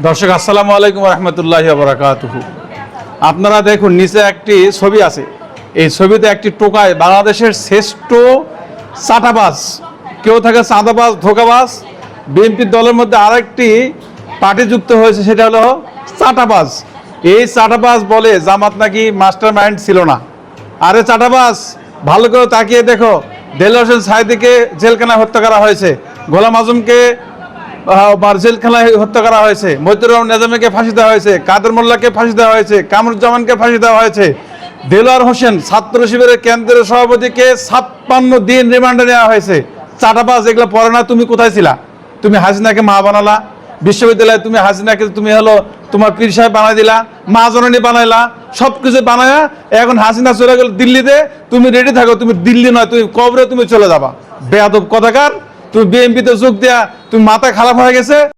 दर्शक अस्सलामु आलैकुम रहमतुल्लाहि वा बाराकातुहु। আপনারা দেখুন নিচে একটি ছবি আছে। এই ছবিতে একটি টোকায় বাংলাদেশের শ্রেষ্ঠ চাঁদাবাজ, কেউ থাকে চাঁদাবাজ, ধোঁকাবাজ। বিএনপি দলের মধ্যে আরেকটি পার্টি যুক্ত হয়েছে, সেটা হলো চাঁদাবাজ। এই চাঁদাবাজ বলে জামাত নাকি মাস্টার মাইন্ড ছিল না। আরে চাঁদাবাজ, ভালো করে তাকিয়ে দেখো, দেলোয়ার হোসেন সাঈদীকে জেলখানায় হত্যা করা হয়েছে, গোলাম আজমকে জেলখানায় হত্যা করা হয়েছে, মতিউর রহমান নিজামীকে ফাঁসি দেওয়া হয়েছে, কাদের মোল্লাকে ফাঁসি দেওয়া হয়েছে, কামরুজ্জামানকে ফাঁসি দেওয়া হয়েছে। দেলোয়ার হোসেন ছাত্র শিবিরের কেন্দ্রীয় সভাপতিকে 56 দিন রিমান্ডে নেওয়া হয়েছে। চাঁদাবাজ, এগুলো পড়ে না। তুমি কোথায় ছিলা? তুমি হাসিনাকে মা বানালা, বিশ্ববিদ্যালয়ে তুমি হাসিনাকে তুমি হলো তোমার পীর সাহেব বানাই দিলা, মা জননী বানাইলা, সব কিছু বানায়া এখন হাসিনা চলে গেল দিল্লিতে। তুমি রেডি থাকো, তুমি দিল্লি নয়, তুমি কবরে তুমি চলে যাবা। বেয়াদব কথাকার, তুমি বিএনপিতে যোগ দেয়া তুমি মাথা খারাপ হয়ে গেছে।